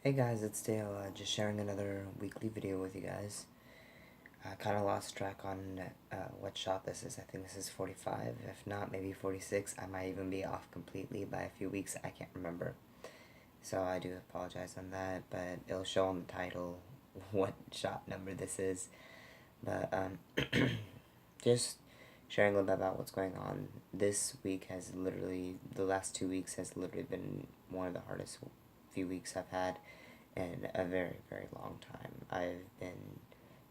Hey guys, it's Dale, just sharing another weekly video with you guys. I kind of lost track on what shot this is. I think this is 45, if not maybe 46. I might even be off completely by a few weeks, I can't remember. So I do apologize on that, but it'll show on the title what shot number this is. But just sharing a little bit about what's going on. This week has literally, the last 2 weeks has literally been one of the hardest few weeks I've had in a very, very long time. I've been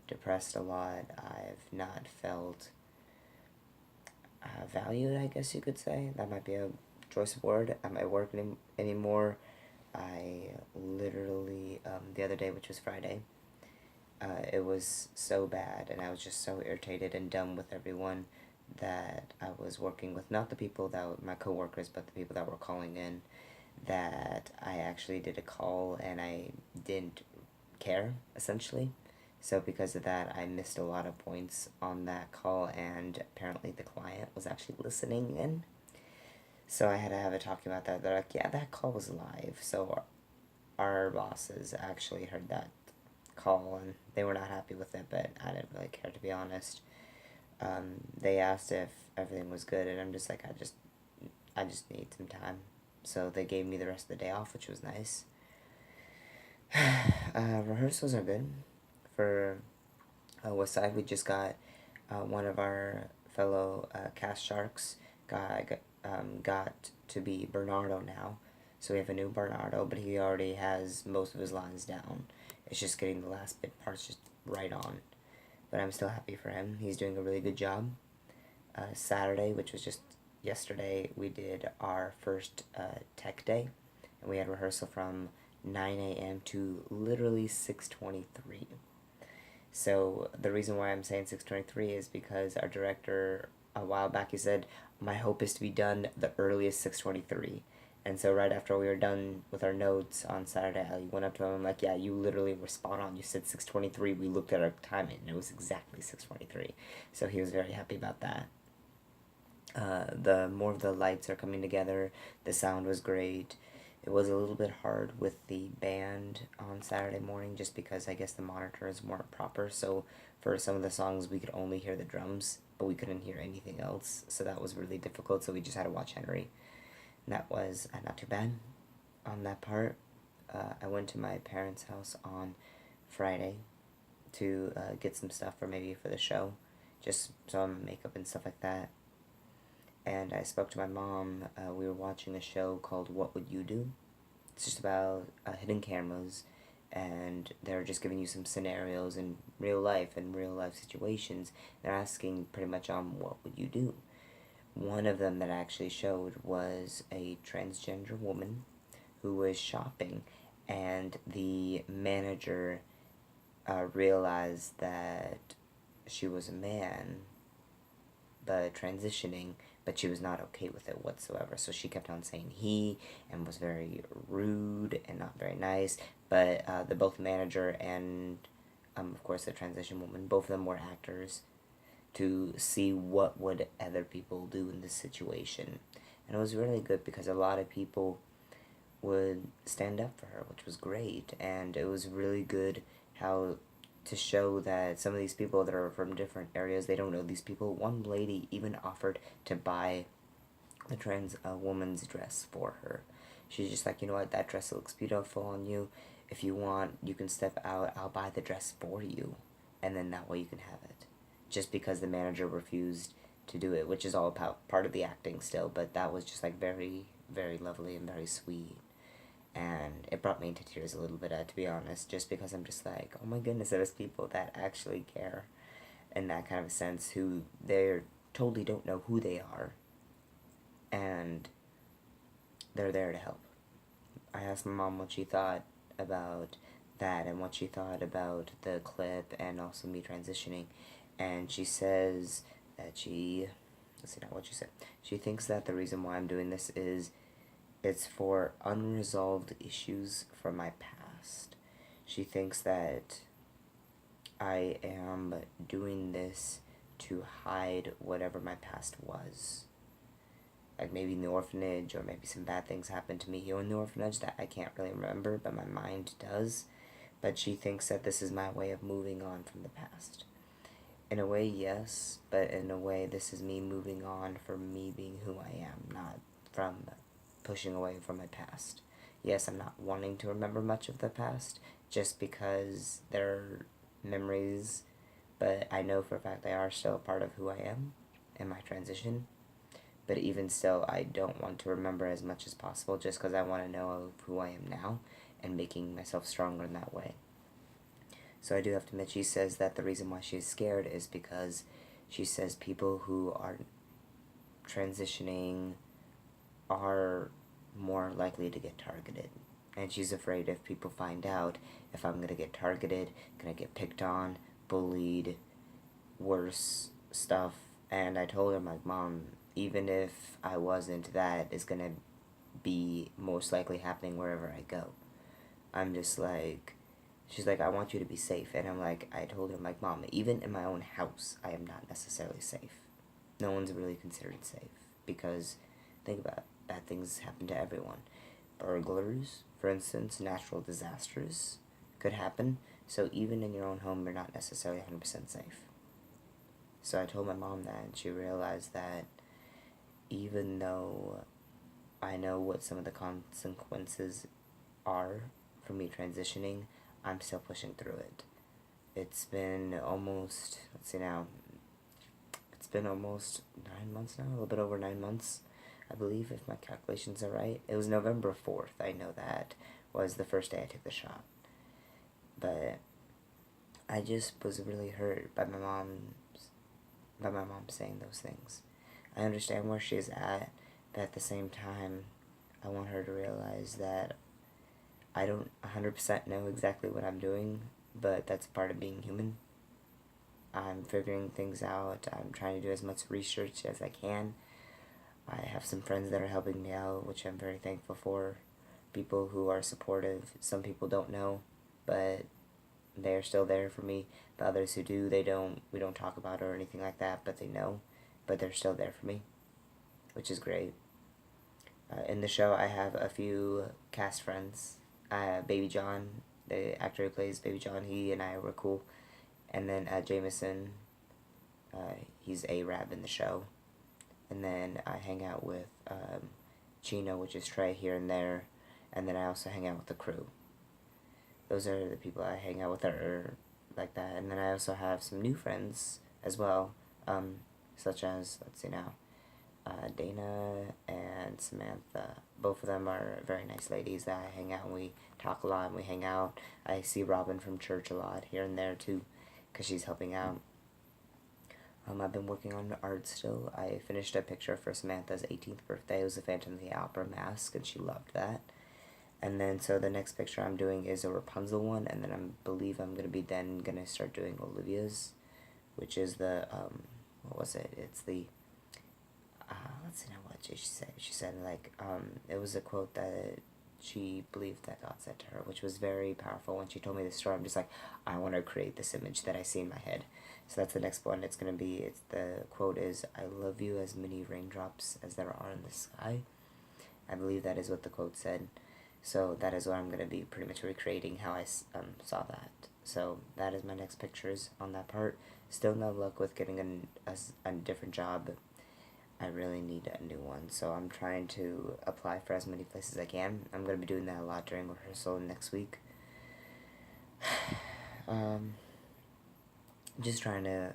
depressed a lot. I've not felt valued, I guess you could say. That might be a choice of word. At my work anymore. I literally, the other day, which was Friday, it was so bad, and I was just so irritated and done with everyone that I was working with. Not the people that were my coworkers, but the people that were calling in, that I actually did a call and I didn't care, essentially. So because of that, I missed a lot of points on that call, and apparently the client was actually listening in. So I had to have a talk about that. They're like, yeah, that call was live. So our bosses actually heard that call, and they were not happy with it, but I didn't really care, to be honest. They asked if everything was good, and I'm just like, I just need some time. So they gave me the rest of the day off, which was nice. Rehearsals are good. For West Side, we just got one of our fellow cast sharks got to be Bernardo now. So we have a new Bernardo, but he already has most of his lines down. It's just getting the last bit parts just right on. But I'm still happy for him. He's doing a really good job. Saturday, which was just yesterday, we did our first tech day, and we had rehearsal from 9 a.m. to literally 6:23. So the reason why I'm saying 6:23 is because our director, a while back, he said, my hope is to be done the earliest 6:23. And so right after we were done with our notes on Saturday, I went up to him and I'm like, yeah, you literally were spot on. You said 6:23. We looked at our timing and it was exactly 6:23. So he was very happy about that. The more of the lights are coming together. The sound was great. It was a little bit hard with the band on Saturday morning just because I guess the monitors weren't proper. So for some of the songs we could only hear the drums, but we couldn't hear anything else. So that was really difficult. So we just had to watch Henry. And that was not too bad on that part. I went to my parents' house on Friday to get some stuff for maybe for the show. Just some makeup and stuff like that. And I spoke to my mom. We were watching a show called What Would You Do? It's just about hidden cameras, and they're just giving you some scenarios in real life and real life situations. They're asking pretty much what would you do? One of them that I actually showed was a transgender woman who was shopping, and the manager realized that she was a man, but transitioning, but she was not okay with it whatsoever. So she kept on saying he, and was very rude and not very nice. But the both manager and, of course, the transition woman, both of them were actors, to see what would other people do in this situation. And it was really good because a lot of people would stand up for her, which was great. And it was really good how to show that some of these people that are from different areas, they don't know these people. One lady even offered to buy the trans woman's dress for her. She's just like, you know what, that dress looks beautiful on you. If you want, you can step out. I'll buy the dress for you. And then that way you can have it. Just because the manager refused to do it, which is all part of the acting still. But that was just like very, very lovely and very sweet. And it brought me into tears a little bit, to be honest, just because I'm just like, oh my goodness, there's people that actually care in that kind of a sense, who they totally don't know who they are, and they're there to help. I asked my mom what she thought about that and what she thought about the clip and also me transitioning, and she says that let's see now what she said. She thinks that the reason why I'm doing this is it's for unresolved issues from my past. She thinks that I am doing this to hide whatever my past was. like maybe in the orphanage, or maybe some bad things happened to me here in the orphanage that I can't really remember, but my mind does. But she thinks that this is my way of moving on from the past. In a way, yes, but in a way, this is me moving on from me being who I am, not from pushing away from my past. Yes, I'm not wanting to remember much of the past, just because they're memories, but I know for a fact they are still a part of who I am in my transition. But even still, I don't want to remember as much as possible, just because I want to know of who I am now and making myself stronger in that way. So I do have to admit, she says that the reason why she's scared is because she says people who are transitioning are more likely to get targeted. And she's afraid if people find out, if I'm going to get targeted, going to get picked on, bullied, worse stuff. And I told her, like, Mom, even if I wasn't, that is going to be most likely happening wherever I go. I'm just like, she's like, I want you to be safe. And I'm like, I told her, I'm like, Mom, even in my own house, I am not necessarily safe. No one's really considered safe. Because, think about it, bad things happen to everyone. Burglars, for instance, natural disasters could happen. So even in your own home, you're not necessarily 100% safe. So I told my mom that, and she realized that even though I know what some of the consequences are for me transitioning, I'm still pushing through it. It's been almost, let's see now, it's been almost 9 months now, a little bit over 9 months, I believe, if my calculations are right. It was November 4th, I know that, was the first day I took the shot. But I just was really hurt by my mom saying those things. I understand where she's at, but at the same time, I want her to realize that I don't 100% know exactly what I'm doing, but that's part of being human. I'm figuring things out. I'm trying to do as much research as I can. I have some friends that are helping me out, which I'm very thankful for. People who are supportive. Some people don't know, but they're still there for me. The others who do, we don't talk about it or anything like that, but they know. But they're still there for me, which is great. In the show, I have a few cast friends. Baby John, the actor who plays Baby John, he and I were cool. And then Jameson, he's Arab in the show. And then I hang out with Chino, which is Trey, here and there. And then I also hang out with the crew. Those are the people I hang out with that are like that. And then I also have some new friends as well, such as, let's see now, Dana and Samantha. Both of them are very nice ladies that I hang out and we talk a lot and we hang out. I see Robin from church a lot here and there too, because she's helping out. I've been working on art still. I finished a picture for Samantha's 18th birthday. It was a Phantom of the Opera mask, and she loved that. And then, so the next picture I'm doing is a Rapunzel one, and then I believe I'm going to start doing Olivia's, which is the, what was it? It's the, let's see now what she said. She said, like, it was a quote that she believed that God said to her, which was very powerful. When she told me the story, I'm just like, I want to create this image that I see in my head. So that's the next one. The quote is, I love you as many raindrops as there are in the sky. I believe that is what the quote said. So that is what I'm going to be pretty much recreating how I saw that. So that is my next pictures on that part. Still no luck with getting a different job. I really need a new one. So I'm trying to apply for as many places as I can. I'm going to be doing that a lot during rehearsal next week. Just trying to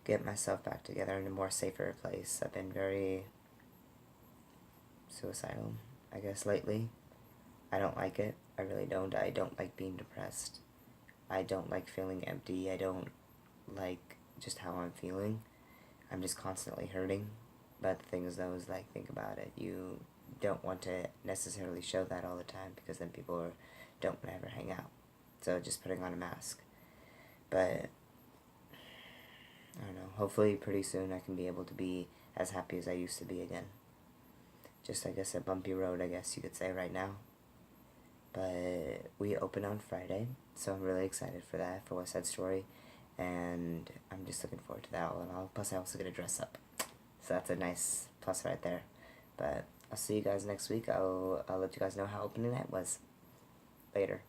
get myself back together in a more safer place. I've been very suicidal, I guess, lately. I don't like it. I really don't. I don't like being depressed. I don't like feeling empty. I don't like just how I'm feeling. I'm just constantly hurting. But the thing is, though, is like, think about it. You don't want to necessarily show that all the time, because then people don't ever hang out. So just putting on a mask. But I don't know, hopefully pretty soon I can be able to be as happy as I used to be again. Just, I guess, a bumpy road, I guess you could say, right now. But we open on Friday, so I'm really excited for that, for West Side Story. And I'm just looking forward to that one. Plus, I also get to dress up. So that's a nice plus right there. But I'll see you guys next week. I'll let you guys know how opening night was. Later.